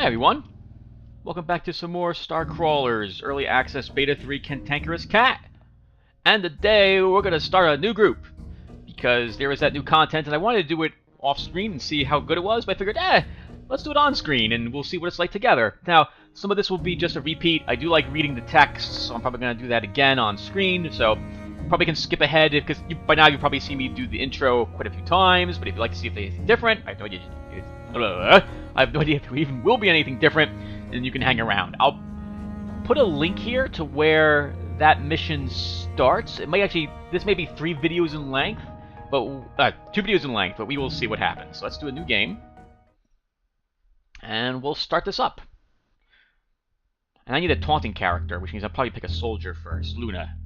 Hi everyone, welcome back to some more Star Crawlers Early Access Beta 3 Cantankerous Cat. And today we're going to start a new group, because there was that new content and I wanted to do it off screen and see how good it was, but I figured, let's do it on screen and we'll see what it's like together. Now, some of this will be just a repeat. I do like reading the text, so I'm probably going to do that again on screen, so probably can skip ahead, because by now you've probably seen me do the intro quite a few times, but if you'd like to see if there's anything different, I have no idea if there even will be anything different, then you can hang around. I'll put a link here to where that mission starts. It might actually, this may be 3 videos in length, but 2 videos in length, but we will see what happens. So let's do a new game, and we'll start this up. And I need a taunting character, which means I'll probably pick a soldier first, Luna.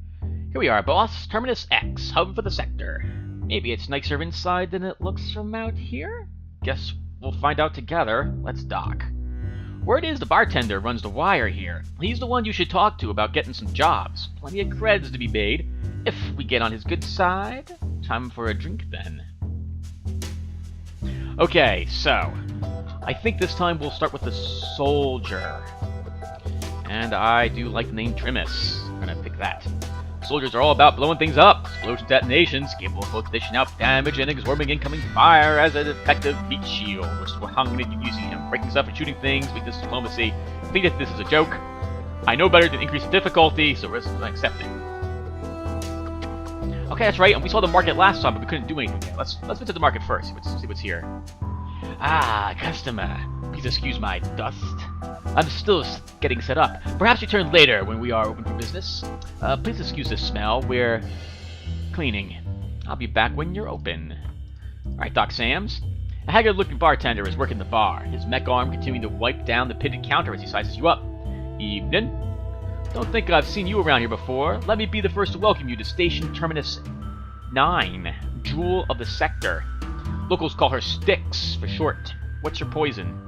Here we are, boss. Terminus X, hub for the sector. Maybe it's nicer inside than it looks from out here? Guess we'll find out together. Let's dock. Word is the bartender runs the wire here. He's the one you should talk to about getting some jobs. Plenty of creds to be made. If we get on his good side, time for a drink then. Okay, so I think this time we'll start with the soldier. And I do like the name Trimus. I'm gonna pick that. Soldiers are all about blowing things up. Explosion detonations, capable of both dishing out damage and absorbing incoming fire as an effective heat shield, which is what I'm going to be using him. Breaking stuff and shooting things, weakness, diplomacy. I think that this is a joke. I know better than increase the difficulty, so risk is accepted. Okay, that's right, and we saw the market last time, but we couldn't do anything yet. Let's visit the market first, see what's here. Ah, customer. Please excuse my dust. I'm still getting set up. Perhaps return later when we are open for business. Please excuse the smell. We're cleaning. I'll be back when you're open. Alright, Doc Sam's. A haggard-looking bartender is working the bar, his mech arm continuing to wipe down the pitted counter as he sizes you up. Evening. Don't think I've seen you around here before. Let me be the first to welcome you to Station Terminus 9, Jewel of the Sector. Locals call her Styx for short. What's your poison?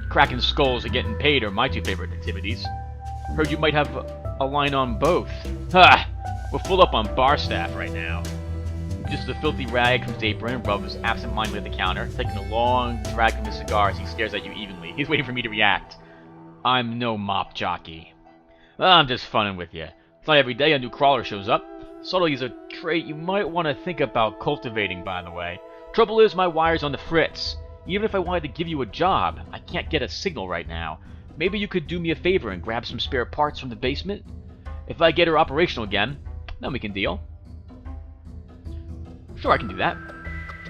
Cracking skulls and getting paid are my 2 favorite activities. Heard you might have a line on both. Ha! We're full up on bar staff right now. Just a filthy rag from his apron, rubs absent-mindedly at the counter, taking a long drag from his cigar as he stares at you evenly. He's waiting for me to react. I'm no mop jockey. I'm just funning with you. It's not every day a new crawler shows up. Subtlety is a trait you might want to think about cultivating, by the way. Trouble is, my wire's on the fritz. Even if I wanted to give you a job, I can't get a signal right now. Maybe you could do me a favor and grab some spare parts from the basement? If I get her operational again, then we can deal. Sure, I can do that.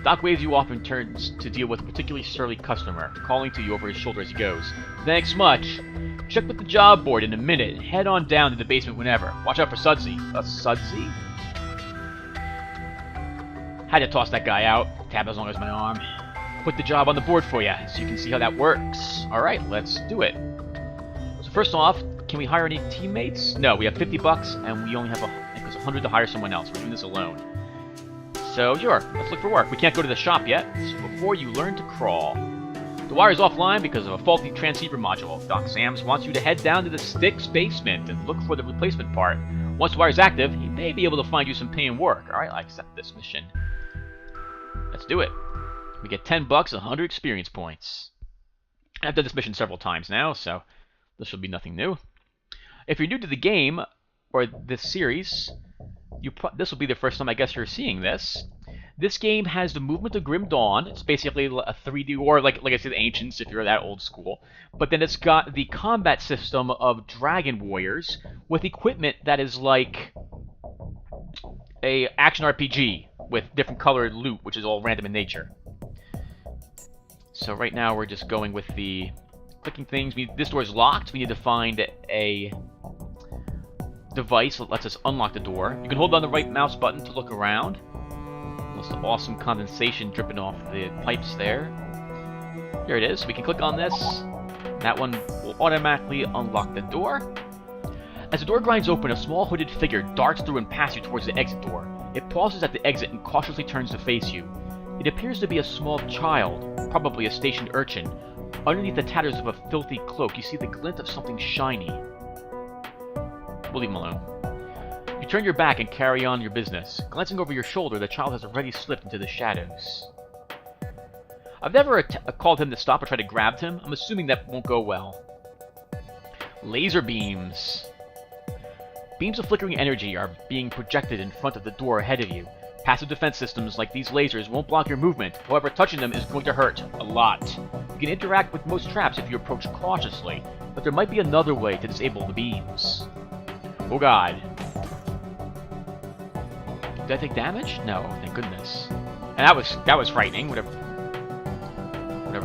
Doc waves you off and turns to deal with a particularly surly customer, calling to you over his shoulder as he goes. Thanks much. Check with the job board in a minute. Head on down to the basement whenever. Watch out for Sudsy. A Sudsy? Had to toss that guy out. Tab as long as my arm. Put the job on the board for you, so you can see how that works. Alright, let's do it. So first off, can we hire any teammates? No, we have 50 bucks, and we only have I think it's 100 to hire someone else. We're doing this alone. So, sure, let's look for work. We can't go to the shop yet, so before you learn to crawl. The wire is offline because of a faulty transceiver module. Doc Sam's wants you to head down to the Styx basement and look for the replacement part. Once the wire is active, he may be able to find you some paying work. Alright, I accept this mission. Let's do it. We get 10 bucks, 100 experience points. I've done this mission several times now, so this will be nothing new. If you're new to the game, or this series, this will be the first time I guess you're seeing this. This game has the movement of Grim Dawn. It's basically a 3D, or like I said, Ancients, if you're that old school. But then it's got the combat system of Dragon Warriors, with equipment that is like a action RPG, with different colored loot, which is all random in nature. So right now we're just going with the clicking things. This door is locked. We need to find a device that lets us unlock the door. You can hold down the right mouse button to look around. There's some awesome condensation dripping off the pipes there. Here it is. We can click on this. That one will automatically unlock the door. As the door grinds open, a small hooded figure darts through and passes you towards the exit door. It pauses at the exit and cautiously turns to face you. It appears to be a small child, probably a stationed urchin. Underneath the tatters of a filthy cloak, you see the glint of something shiny. We'll leave him alone. You turn your back and carry on your business. Glancing over your shoulder, the child has already slipped into the shadows. I've never called him to stop or tried to grab him. I'm assuming that won't go well. Laser beams. Beams of flickering energy are being projected in front of the door ahead of you. Passive defense systems like these lasers won't block your movement. However, touching them is going to hurt a lot. You can interact with most traps if you approach cautiously, but there might be another way to disable the beams. Oh god. Did I take damage? No, thank goodness. And that was frightening, whatever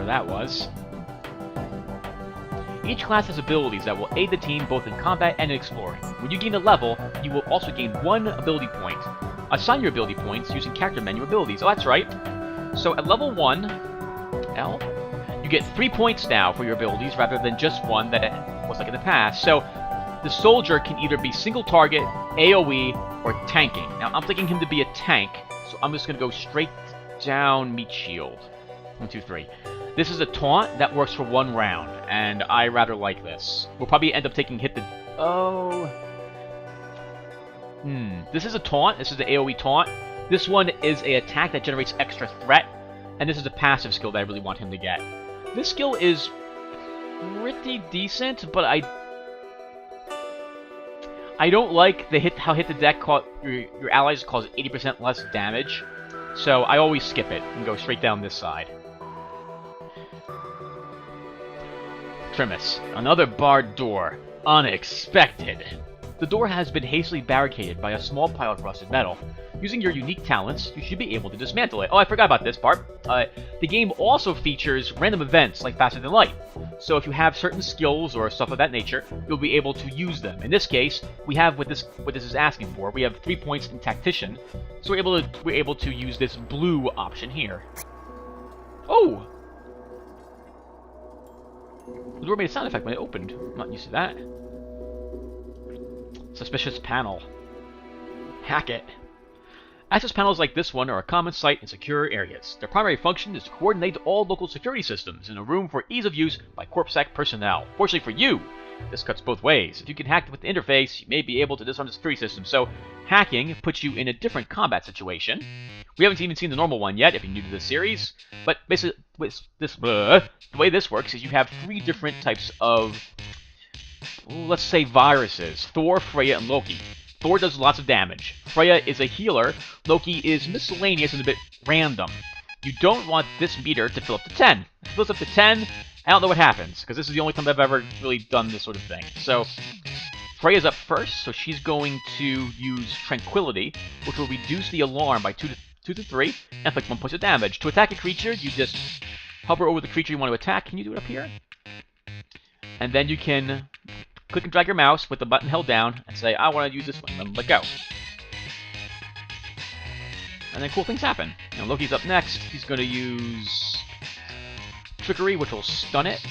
that was. Each class has abilities that will aid the team both in combat and in exploring. When you gain a level, you will also gain 1 ability point. Assign your ability points using character menu abilities. Oh, that's right. So at level 1, L, you get 3 points now for your abilities rather than just 1 that it was like in the past. So the soldier can either be single target, AoE, or tanking. Now I'm thinking him to be a tank, so I'm just going to go straight down meat shield. 1, 2, 3. This is a taunt that works for 1 round, and I rather like this. We'll probably end up taking hit the... Oh... This is a taunt. This is the AoE taunt. This one is an attack that generates extra threat, and this is a passive skill that I really want him to get. This skill is pretty decent, but I don't like the how hit the deck your allies cause 80% less damage, so I always skip it and go straight down this side. Trimus, another barred door. Unexpected. The door has been hastily barricaded by a small pile of rusted metal. Using your unique talents, you should be able to dismantle it. Oh, I forgot about this part. The game also features random events like Faster Than Light. So if you have certain skills or stuff of that nature, you'll be able to use them. In this case, we have what this is asking for. We have 3 points in Tactician, so we're able to use this blue option here. Oh! The door made a sound effect when it opened. I'm not used to that. Suspicious panel. Hack it. Access panels like this one are a common sight in secure areas. Their primary function is to coordinate all local security systems in a room for ease of use by CorpSec personnel. Fortunately for you, this cuts both ways. If you can hack with the interface, you may be able to disarm the security system. So, hacking puts you in a different combat situation. We haven't even seen the normal one yet, if you're new to this series. But basically, the way this works is you have 3 different types of, let's say, viruses. Thor, Freya, and Loki. Thor does lots of damage. Freya is a healer. Loki is miscellaneous and a bit random. You don't want this meter to fill up to 10. If it fills up to 10, I don't know what happens, because this is the only time I've ever really done this sort of thing. So, Freya's up first, so she's going to use Tranquility, which will reduce the alarm by 2 to 3, and inflict 1 point of damage. To attack a creature, you just hover over the creature you want to attack. Can you do it up here? And then you can click and drag your mouse with the button held down and say, I want to use this one, and then let go. And then cool things happen. And Loki's up next. He's going to use Trickery, which will stun it.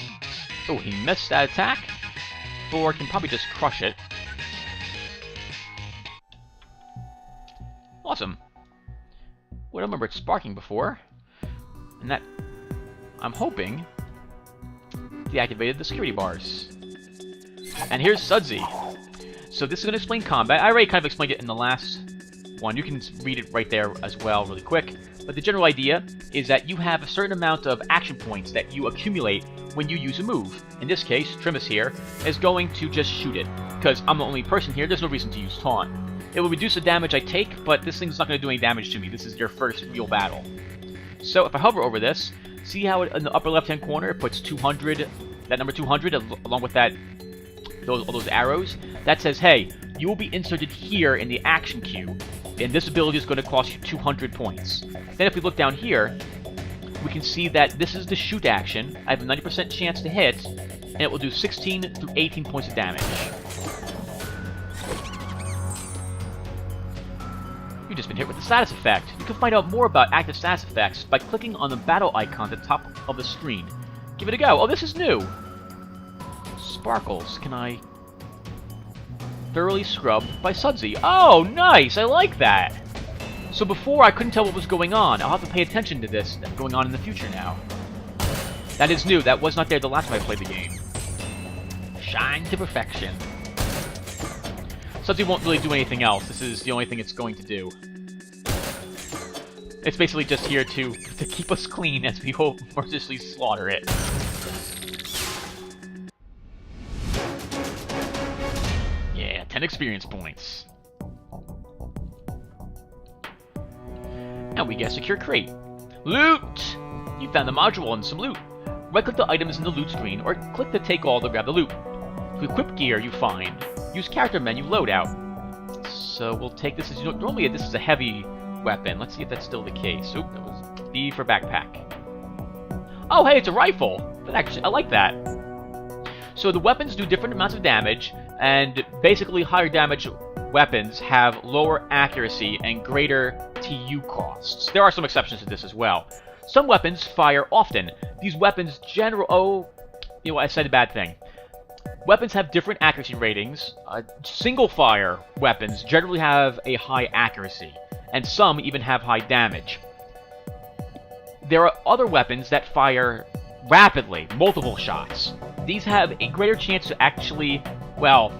Oh, he missed that attack. Thor can probably just crush it. Awesome. Well, I don't remember it sparking before. And that, I'm hoping, deactivated the security bars. And here's Sudsy. So this is going to explain combat. I already kind of explained it in the last one. You can read it right there as well really quick. But the general idea is that you have a certain amount of action points that you accumulate when you use a move. In this case, Trimus here is going to just shoot it. Because I'm the only person here, there's no reason to use Taunt. It will reduce the damage I take, but this thing's not going to do any damage to me. This is your first real battle. So if I hover over this, see how in the upper left-hand corner it puts 200, that number 200, along with that all those arrows? That says, hey, you will be inserted here in the action queue, and this ability is going to cost you 200 points. Then if we look down here, we can see that this is the shoot action. I have a 90% chance to hit, and it will do 16 through 18 points of damage. You've just been hit with the status effect. You can find out more about active status effects by clicking on the battle icon at the top of the screen. Give it a go. Oh, this is new. Sparkles. Can I... Thoroughly scrubbed by Sudsy. Oh, nice! I like that! So before, I couldn't tell what was going on. I'll have to pay attention to this that's going on in the future now. That is new. That was not there the last time I played the game. Shine to perfection. Sudsy won't really do anything else. This is the only thing it's going to do. It's basically just here to keep us clean as we will mercilessly slaughter it. Yeah, 10 experience points. And we get a secure crate. Loot! You found the module and some loot. Right-click the items in the loot screen, or click the take all to grab the loot. To equip gear you find, use character menu loadout. So we'll take this as normally this is a heavy weapon. Let's see if that's still the case. Oop, that was B for backpack. Oh, hey, it's a rifle. But actually, I like that. So the weapons do different amounts of damage, and basically higher damage weapons have lower accuracy and greater TU costs. There are some exceptions to this as well. Some weapons fire often. These weapons I said a bad thing. Weapons have different accuracy ratings. Single-fire weapons generally have a high accuracy, and some even have high damage. There are other weapons that fire rapidly, multiple shots. These have a greater chance to actually, well,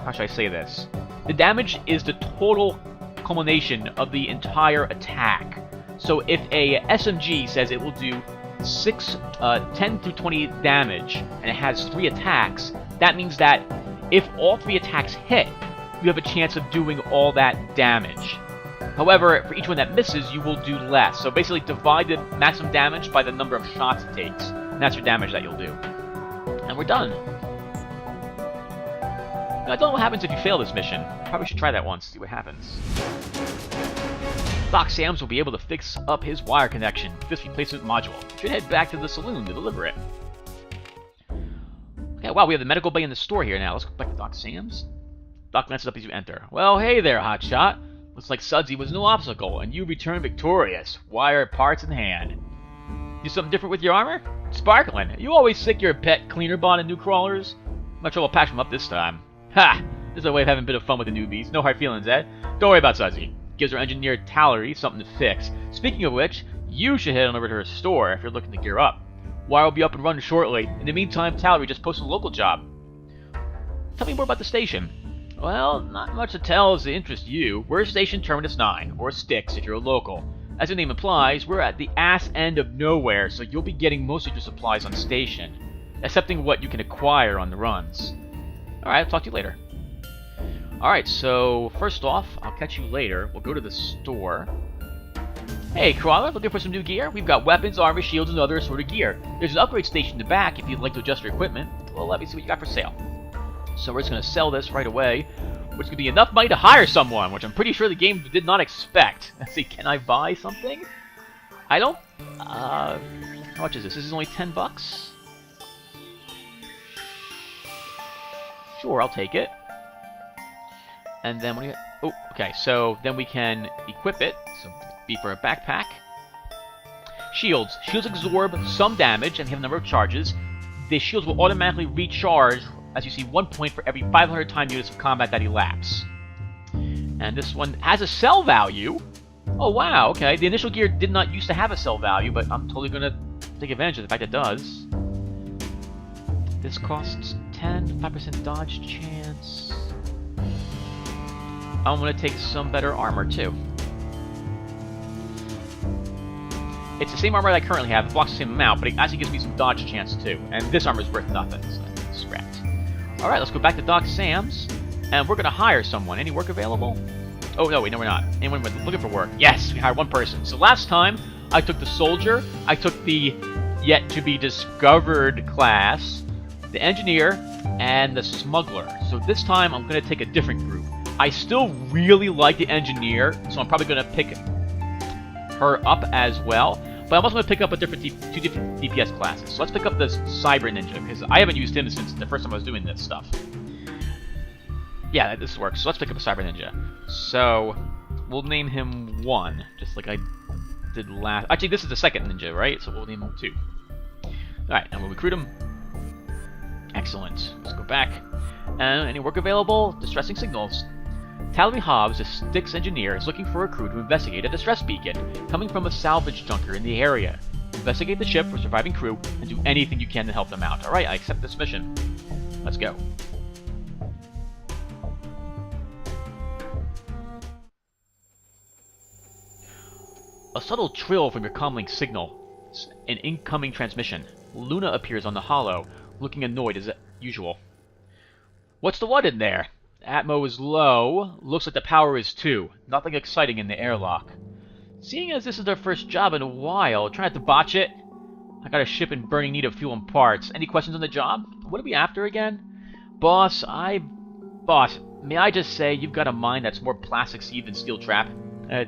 how should I say this? The damage is the total culmination of the entire attack. So if a SMG says it will do 10 through 20 damage, and it has 3 attacks, that means that if all 3 attacks hit, you have a chance of doing all that damage. However, for each one that misses, you will do less. So basically divide the maximum damage by the number of shots it takes, and that's your damage that you'll do. And we're done. Now, I don't know what happens if you fail this mission. Probably should try that once, see what happens. Doc Sam's will be able to fix up his wire connection with this replacement module. Should head back to the saloon to deliver it. Okay, wow, we have the medical bay in the store here now. Let's go back to Doc Sam's. Doc glances up as you enter. Well, hey there, hotshot. Looks like Sudsy was no obstacle, and you returned victorious, wire parts in hand. Do something different with your armor? Sparkling. You always stick your pet cleaner bond in new crawlers? I'm not sure we'll patch them up this time. Ha! This is a way of having a bit of fun with the newbies. No hard feelings, eh? Don't worry about Sudsy. Gives our engineer Tallery something to fix. Speaking of which, you should head on over to her store if you're looking to gear up. Wire will be up and running shortly. In the meantime, Tallery just posted a local job. Tell me more about the station. Well, not much to tell as to interest you. We're Station Terminus 9, or Styx if you're a local. As the name implies, we're at the ass end of nowhere, so you'll be getting most of your supplies on station, excepting what you can acquire on the runs. Alright, I'll talk to you later. Alright, so first off, I'll catch you later. We'll go to the store. Hey, Crawler, looking for some new gear? We've got weapons, armor, shields, and other sort of gear. There's an upgrade station in the back if you'd like to adjust your equipment. Well, let me see what you got for sale. So we're just going to sell this right away, which could be enough money to hire someone, which I'm pretty sure the game did not expect. Let's see, can I buy something? I don't... how much is this? This is only 10 bucks? Sure, I'll take it. And then what do you... Oh, okay, so then we can equip it. So B for a backpack. Shields. Shields absorb some damage and have a number of charges. The shields will automatically recharge, as you see, 1 point for every 500 time units of combat that elapse. And this one has a sell value. Oh, wow, okay. The initial gear did not used to have a sell value, but I'm totally going to take advantage of the fact it does. This costs 10, 5% dodge chance. I'm going to take some better armor, too. It's the same armor that I currently have. It blocks the same amount, but it actually gives me some dodge chance, too. And this armor is worth nothing, so it's scrapped. Alright, let's go back to Doc Sam's, and we're going to hire someone. Any work available? Oh, no, wait, no, we're not. Anyone looking for work? Yes, we hired one person. So last time, I took the soldier, I took the yet-to-be-discovered class, the engineer, and the smuggler. So this time, I'm going to take a different group. I still really like the engineer, so I'm probably going to pick her up as well. But I'm also going to pick up a two different DPS classes. So let's pick up this Cyber Ninja, because I haven't used him since the first time I was doing this stuff. Yeah, this works. So let's pick up a Cyber Ninja. So we'll name him 1, just like I did last... Actually, this is the second ninja, right? So we'll name him 2. Alright, and we'll recruit him. Excellent. Let's go back. Any work available? Distressing signals. Tallery Hobbs, a Styx engineer, is looking for a crew to investigate a distress beacon coming from a salvage junker in the area. Investigate the ship for surviving crew and do anything you can to help them out. Alright, I accept this mission. Let's go. A subtle trill from your comlink signal. An incoming transmission. Luna appears on the holo, looking annoyed as usual. What's the what in there? Atmo is low. Looks like the power is too. Nothing exciting in the airlock. Seeing as this is our first job in a while, try not to botch it. I got a ship in burning need of fuel and parts. Any questions on the job? What are we after again? Boss, may I just say you've got a mind that's more plastic seed than steel trap?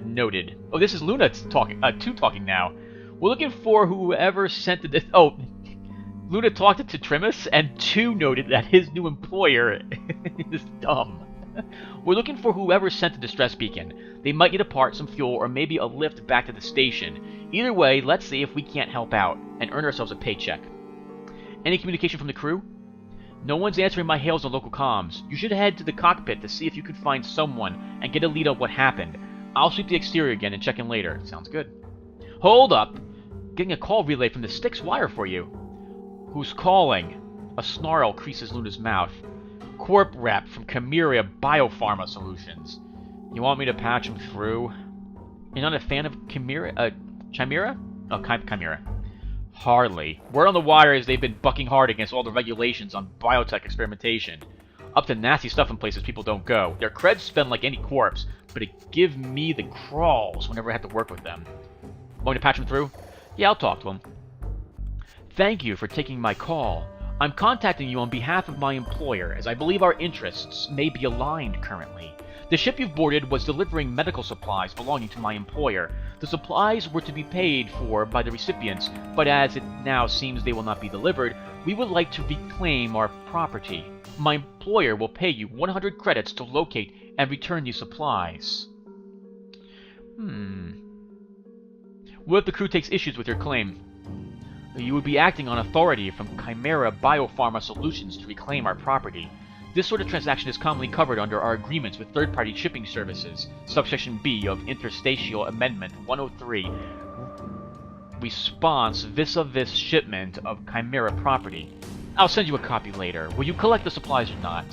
Noted. Oh, this is Luna talking now. We're looking for whoever sent the... Oh, Luna talked to Trimus, and 2 noted that his new employer is dumb. We're looking for whoever sent the distress beacon. They might need a part, some fuel, or maybe a lift back to the station. Either way, let's see if we can't help out, and earn ourselves a paycheck. Any communication from the crew? No one's answering my hails on local comms. You should head to the cockpit to see if you can find someone, and get a lead on what happened. I'll sweep the exterior again and check in later. Sounds good. Hold up! Getting a call relay from the Styx wire for you. Who's calling? A snarl creases Luna's mouth. Corp rep from Chimera Biopharma Solutions. You want me to patch him through? You're not a fan of Chimera? Chimera? Oh, Chimera. Hardly. Word on the wire is they've been bucking hard against all the regulations on biotech experimentation. Up to nasty stuff in places people don't go. Their creds spend like any corpse, but it give me the crawls whenever I have to work with them. Want me to patch him through? Yeah, I'll talk to him. Thank you for taking my call. I'm contacting you on behalf of my employer, as I believe our interests may be aligned currently. The ship you've boarded was delivering medical supplies belonging to my employer. The supplies were to be paid for by the recipients, but as it now seems they will not be delivered, we would like to reclaim our property. My employer will pay you 100 credits to locate and return these supplies. What if the crew takes issues with your claim? You would be acting on authority from Chimera Biopharma Solutions to reclaim our property. This sort of transaction is commonly covered under our agreements with third-party shipping services, subsection B of Interstitial Amendment 103. Response vis-a-vis shipment of Chimera property. I'll send you a copy later. Will you collect the supplies or not?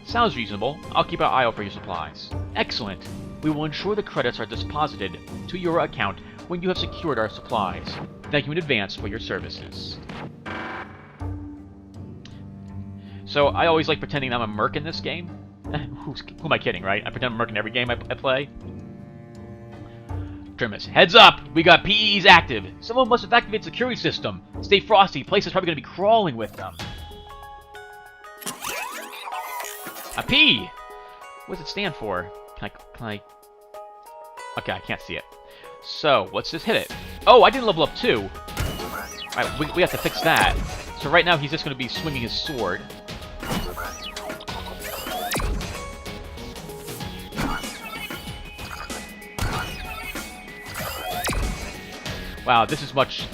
Sounds reasonable. I'll keep an eye out for your supplies. Excellent. We will ensure the credits are deposited to your account when you have secured our supplies. Thank you in advance for your services. So, I always like pretending I'm a merc in this game. Who am I kidding, right? I pretend I'm a merc in every game I play. Trimus, heads up! We got PEs active! Someone must have activated the security system. Stay frosty, place is probably going to be crawling with them. A P! What does it stand for? Can I... Okay, I can't see it. So, let's just hit it. Oh, I didn't level up too! Alright, we have to fix that. So right now he's just going to be swinging his sword. Wow, this is much...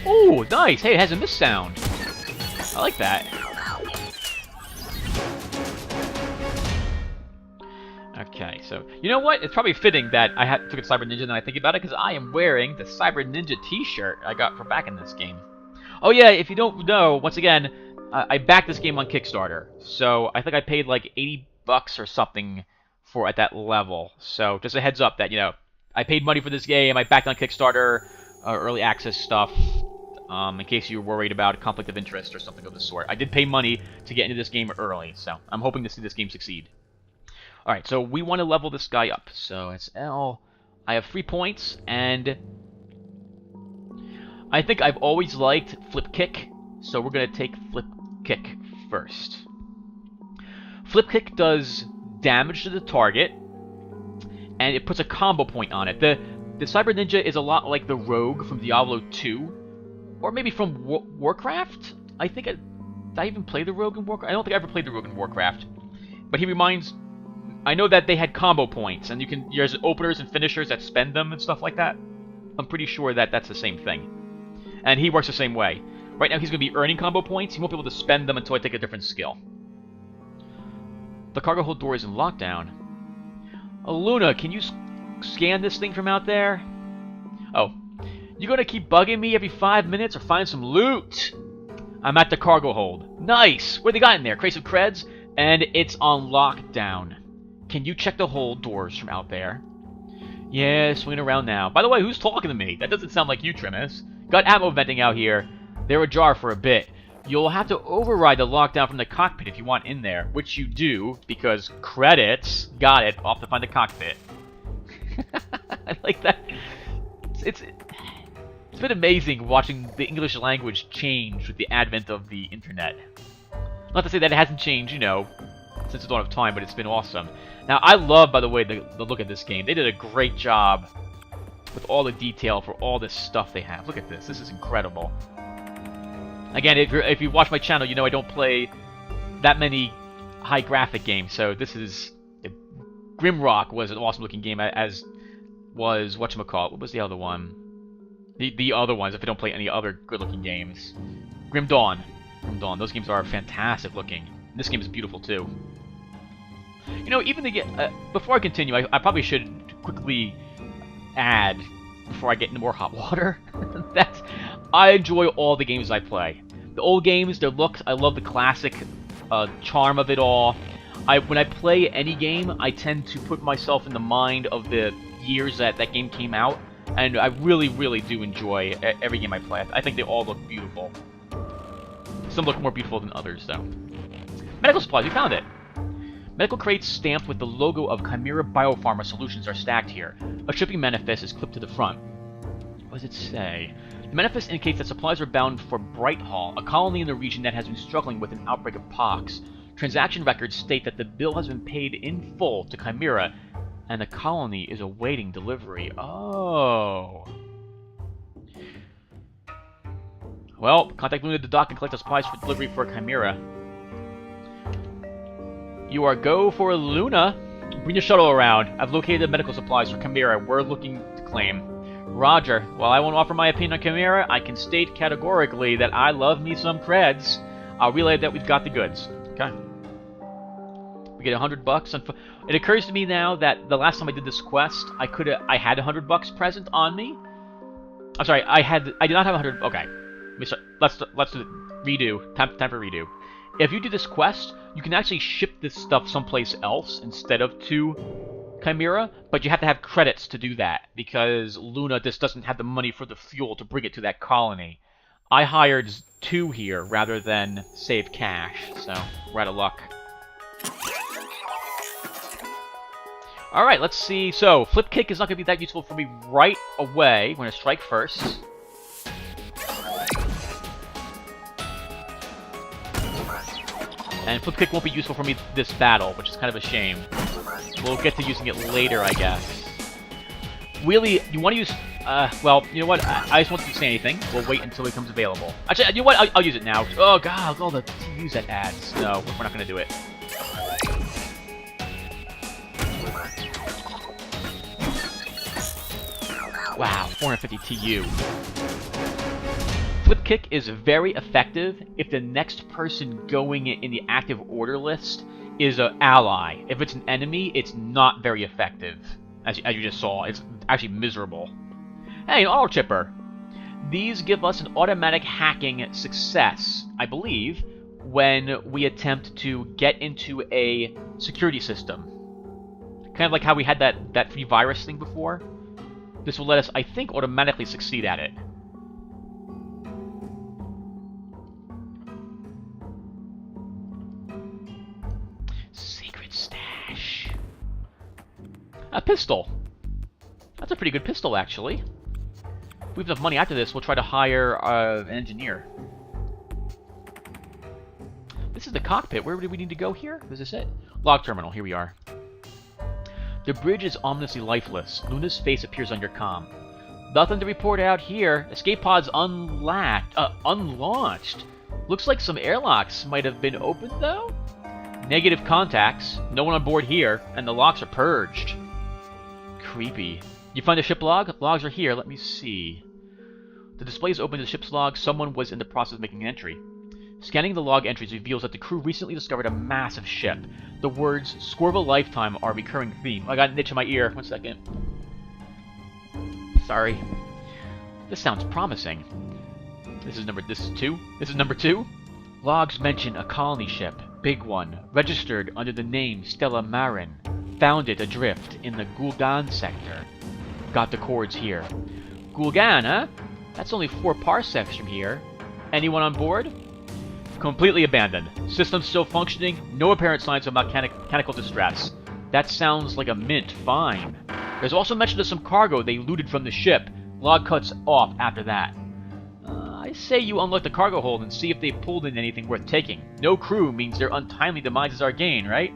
Ooh, nice! Hey, it has a miss sound. I like that. Okay, so... You know what? It's probably fitting that I took a Cyber Ninja and I think about it, because I am wearing the Cyber Ninja t-shirt I got for back in this game. Oh yeah, if you don't know, once again, I backed this game on Kickstarter. So, I think I paid like 80 bucks or something for at that level. So, just a heads up that, you know, I paid money for this game, I backed on Kickstarter, early access stuff, in case you were worried about conflict of interest or something of the sort. I did pay money to get into this game early, so I'm hoping to see this game succeed. Alright, so we want to level this guy up. So it's L. I have 3 points, and I think I've always liked Flip Kick, so we're going to take Flip Kick first. Flip Kick does damage to the target, and it puts a combo point on it. The Cyber Ninja is a lot like the Rogue from Diablo 2, or maybe from Warcraft? I think did I even play the Rogue in Warcraft? I don't think I ever played the Rogue in Warcraft. But he reminds... I know that they had combo points, and there's openers and finishers that spend them and stuff like that. I'm pretty sure that that's the same thing. And he works the same way. Right now he's going to be earning combo points. He won't be able to spend them until I take a different skill. The cargo hold door is in lockdown. Luna, can you scan this thing from out there? Oh. You gonna keep bugging me every 5 minutes or find some loot? I'm at the cargo hold. Nice! What they got in there? Crates of creds? And it's on lockdown. Can you check the hold doors from out there? Yeah, swinging around now. By the way, who's talking to me? That doesn't sound like you, Trimus. Got ammo venting out here. They're ajar for a bit. You'll have to override the lockdown from the cockpit if you want in there, which you do, because credits. Got it. Off to find the cockpit. I like that. It's been amazing watching the English language change with the advent of the internet. Not to say that it hasn't changed, you know, since the dawn of time, but it's been awesome. Now, I love, by the way, the look of this game. They did a great job with all the detail for all this stuff they have. Look at this. This is incredible. Again, if you watch my channel, you know I don't play that many high graphic games, so this is... Grimrock was an awesome looking game, as was whatchamacallit. What was the other one? The other ones, if I don't play any other good looking games. Grim Dawn. Grim Dawn. Those games are fantastic looking. And this game is beautiful too. You know, even before I continue, I probably should quickly add, before I get into more hot water, that I enjoy all the games I play. The old games, their looks, I love the classic charm of it all. When I play any game, I tend to put myself in the mind of the years that game came out, and I really, really do enjoy every game I play. I think they all look beautiful. Some look more beautiful than others, though. Medical supplies, we found it! Medical crates stamped with the logo of Chimera Biopharma Solutions are stacked here. A shipping manifest is clipped to the front. What does it say? The manifest indicates that supplies are bound for Brighthall, a colony in the region that has been struggling with an outbreak of pox. Transaction records state that the bill has been paid in full to Chimera, and the colony is awaiting delivery. Oh. Well, contact Luna at the dock and collect the supplies for delivery for Chimera. You are go for Luna. Bring your shuttle around. I've located the medical supplies for Chimera we're looking to claim. Roger. While I won't offer my opinion on Chimera, I can state categorically that I love me some creds. I'll relay that we've got the goods. Okay. We get $100. It occurs to me now that the last time I did this quest, I had $100 present on me. I'm sorry, I did not have 100. Okay, let's do redo. Time for redo. If you do this quest, you can actually ship this stuff someplace else instead of to Chimera, but you have to have credits to do that because Luna just doesn't have the money for the fuel to bring it to that colony. I hired 2 here rather than save cash, so we're out of luck. Alright, let's see. So, Flip Kick is not going to be that useful for me right away. We're going to strike first. And Flip Kick won't be useful for me this battle, which is kind of a shame. We'll get to using it later, I guess. Wheelie, you want to use... well, you know what? I just won't say anything. We'll wait until it becomes available. Actually, you know what? I'll use it now. Oh, God, all the TUs that adds. No, we're not going to do it. Wow, 450 TU. Flip Kick is very effective if the next person going in the active order list is an ally. If it's an enemy, it's not very effective. As you just saw, it's actually miserable. Hey, an auto chipper. These give us an automatic hacking success, I believe, when we attempt to get into a security system. Kind of like how we had that free virus thing before. This will let us, I think, automatically succeed at it. Secret stash. A pistol. That's a pretty good pistol, actually. If we have enough money after this, we'll try to hire an engineer. This is the cockpit. Where do we need to go here? Is this it? Log terminal. Here we are. The bridge is ominously lifeless. Luna's face appears on your comm. Nothing to report out here. Escape pods unlaunched. Looks like some airlocks might have been opened, though? Negative contacts. No one on board here, and the locks are purged. Creepy. You find the ship log? Logs are here. Let me see. The display is open to the ship's log. Someone was in the process of making an entry. Scanning the log entries reveals that the crew recently discovered a massive ship. The words, "score of a lifetime," are a recurring theme. I got an itch in my ear. 1 second. Sorry. This sounds promising. This is 2? This is number 2? Logs mention a colony ship. Big one. Registered under the name Stella Marin. Found it adrift in the Gulgan sector. Got the cords here. Gulgan, huh? That's only 4 parsecs from here. Anyone on board? Completely abandoned. System still functioning. No apparent signs of mechanical distress. That sounds like a mint fine. There's also mention of some cargo they looted from the ship. Log cuts off after that. I say you unlock the cargo hold and see if they pulled in anything worth taking. No crew means their untimely demise is our gain, right?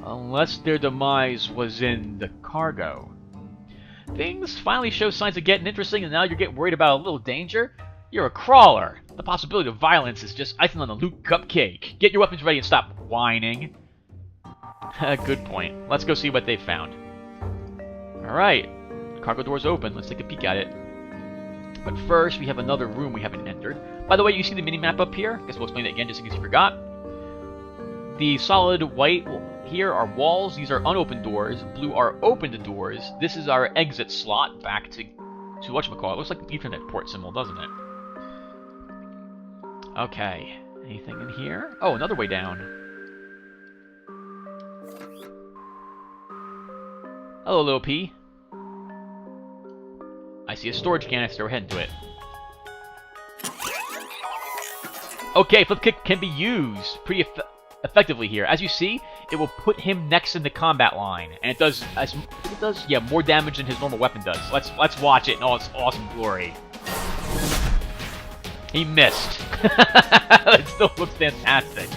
Unless their demise was in the cargo. Things finally show signs of getting interesting, and now you're getting worried about a little danger? You're a crawler. The possibility of violence is just icing on the loot cupcake. Get your weapons ready and stop whining. Good point. Let's go see what they found. Alright. Cargo door's open. Let's take a peek at it. But first, we have another room we haven't entered. By the way, you see the mini-map up here? I guess we'll explain it again just in case you forgot. The solid white here are walls. These are unopened doors. Blue are opened doors. This is our exit slot back to whatchamacallit. It looks like the Ethernet port symbol, doesn't it? Okay. Anything in here? Oh, another way down. Hello, little P. I see a storage canister. We're heading to it. Okay, flip kick can be used pretty effectively here. As you see, it will put him next in the combat line, and it does more damage than his normal weapon does. Let's watch it in all its awesome glory. He missed. It still looks fantastic.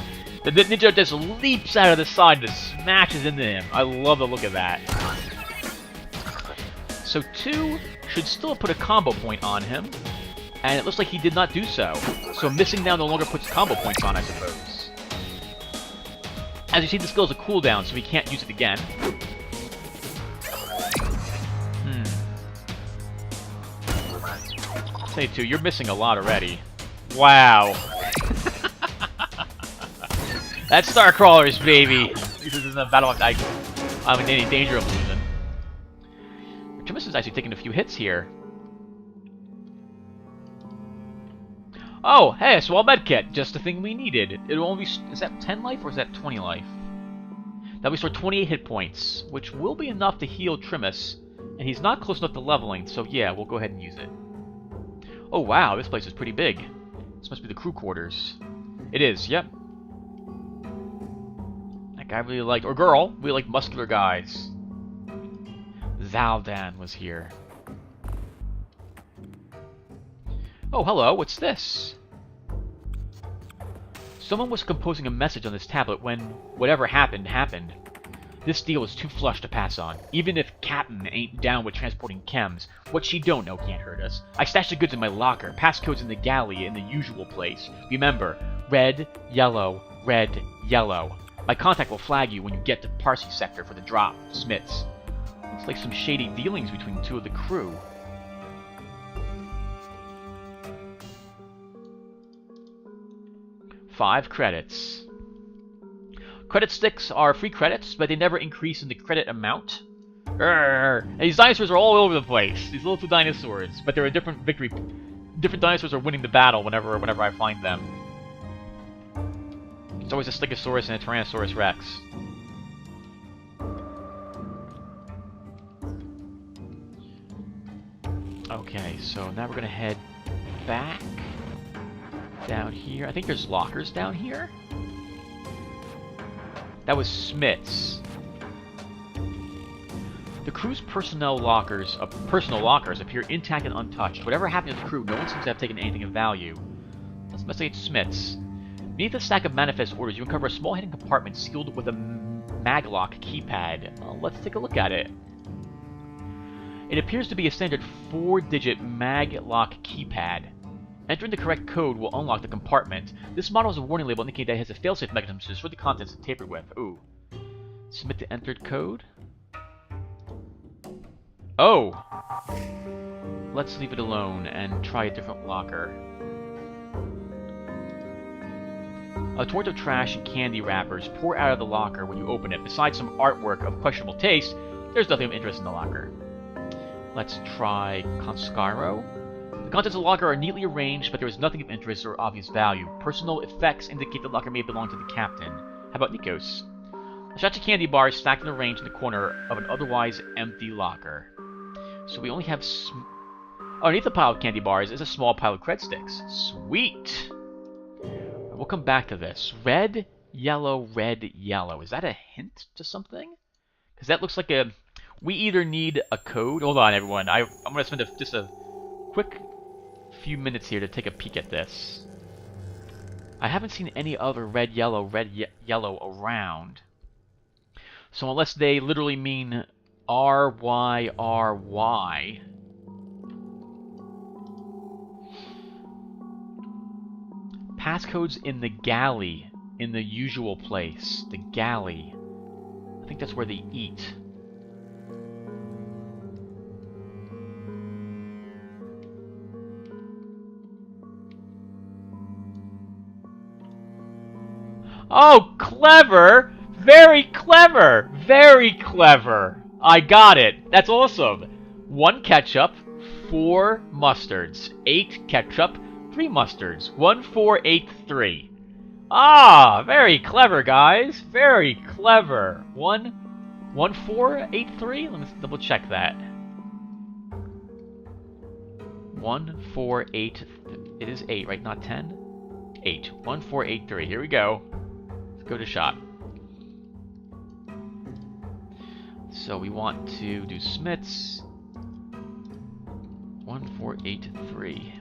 The ninja just leaps out of the side and smashes into him. I love the look of that. So 2 should still put a combo point on him, and it looks like he did not do so. So missing now no longer puts combo points on, I suppose. As you see, the skill is a cooldown, so he can't use it again. Say 2, you're missing a lot already. Wow. That's Starcrawlers, baby. This isn't a battle I'm in any danger of losing. Trimus is actually taking a few hits here. Oh, hey, a small medkit. Just the thing we needed. It'll only is that 10 life or is that 20 life? That'll restore 28 hit points, which will be enough to heal Trimus. And he's not close enough to leveling, so yeah, we'll go ahead and use it. Oh wow, this place is pretty big. This must be the crew quarters. It is, yep. That guy really liked, or girl, really liked muscular guys. Zaldan was here. Oh, hello, what's this? Someone was composing a message on this tablet when whatever happened, happened. This deal is too flush to pass on. Even if Captain ain't down with transporting chems, what she don't know can't hurt us. I stashed the goods in my locker, passcodes in the galley in the usual place. Remember, red, yellow, red, yellow. My contact will flag you when you get to Parsi sector for the drop, Smiths. Looks like some shady dealings between 2 of the crew. $5 credits. Credit sticks are free credits, but they never increase in the credit amount. And these dinosaurs are all over the place. These little 2 dinosaurs, but there are different different dinosaurs are winning the battle whenever I find them. It's always a Stegosaurus and a Tyrannosaurus Rex. Okay, so now we're gonna head back down here. I think there's lockers down here. That was Smith's. The crew's personal lockers appear intact and untouched. Whatever happened to the crew, no one seems to have taken anything of value. Let's investigate Smith's. Beneath a stack of manifest orders, you uncover a small hidden compartment sealed with a maglock keypad. Let's take a look at it. It appears to be a standard 4-digit maglock keypad. Entering the correct code will unlock the compartment. This model has a warning label indicating that it has a failsafe mechanism to destroy the contents tampered with. Ooh. Submit the entered code. Oh! Let's leave it alone and try a different locker. A torrent of trash and candy wrappers pour out of the locker when you open it. Besides some artwork of questionable taste, there's nothing of interest in the locker. Let's try Conscaro. The contents of the locker are neatly arranged, but there is nothing of interest or obvious value. Personal effects indicate the locker may belong to the captain. How about Nikos? Shots of candy bars stacked in a range in the corner of an otherwise empty locker. So we only have... underneath the pile of candy bars is a small pile of cred sticks. Sweet! We'll come back to this. Red, yellow, red, yellow. Is that a hint to something? Because that looks like a... We either need a code... Hold on, everyone. I'm going to spend just a quick few minutes here to take a peek at this. I haven't seen any other red, yellow around. So unless they literally mean R-Y-R-Y... Passcode's in the galley, in the usual place. The galley. I think that's where they eat. Oh, clever! Very clever! Very clever! I got it! That's awesome! 1 ketchup, 4 mustards, 8 ketchup, 3 mustards. 1, 4, 8, 3. Ah, very clever, guys. Very clever. 1, 4, 8, 3? Let me double check that. 1, 4, 8. It is 8, right? Not 10? 8. 1, 4, 8, 3. Here we go. Let's go to shop. So we want to do Smiths. 1, 4, 8, 3.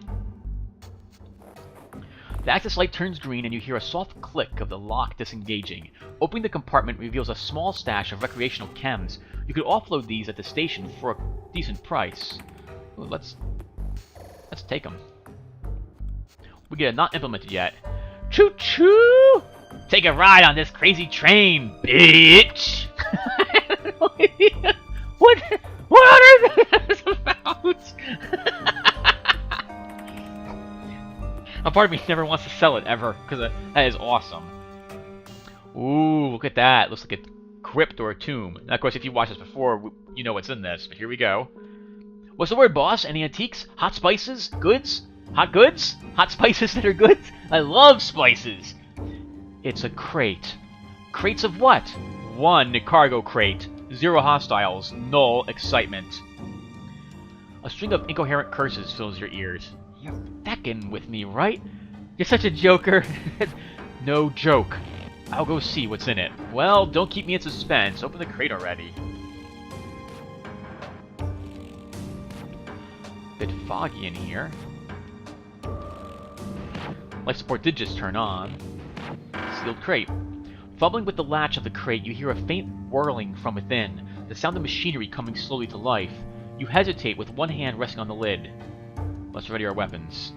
The access light turns green and you hear a soft click of the lock disengaging. Opening the compartment reveals a small stash of recreational chems. You could offload these at the station for a decent price. Ooh, let's take them. We get a not implemented yet. Choo choo! Take a ride on this crazy train, bitch! What on earth is this about? A part of me never wants to sell it ever, because that is awesome. Ooh, look at that. Looks like a crypt or a tomb. Now, of course, if you watched this before, you know what's in this, but here we go. What's the word, boss? Any antiques? Hot spices? Goods? Hot goods? Hot spices that are goods? I love spices! It's a crate. Crates of what? 1 cargo crate. 0 hostiles. Null excitement. A string of incoherent curses fills your ears. You're feckin' with me, right? You're such a joker. No joke. I'll go see what's in it. Well, don't keep me in suspense. Open the crate already. Bit foggy in here. Life support did just turn on. Sealed crate. Fumbling with the latch of the crate, you hear a faint whirling from within, the sound of machinery coming slowly to life. You hesitate with one hand resting on the lid. Let's ready our weapons.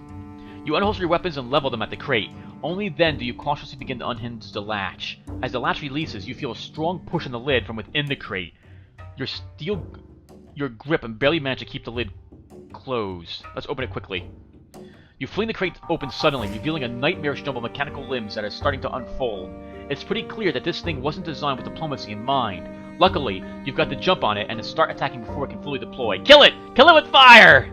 You unholster your weapons and level them at the crate. Only then do you cautiously begin to unhinge the latch. As the latch releases, you feel a strong push on the lid from within the crate. Your grip and barely manage to keep the lid closed. Let's open it quickly. You fling the crate open suddenly, revealing a nightmarish jumble of mechanical limbs that are starting to unfold. It's pretty clear that this thing wasn't designed with diplomacy in mind. Luckily, you've got the jump on it and to start attacking before it can fully deploy. Kill it! Kill it with fire!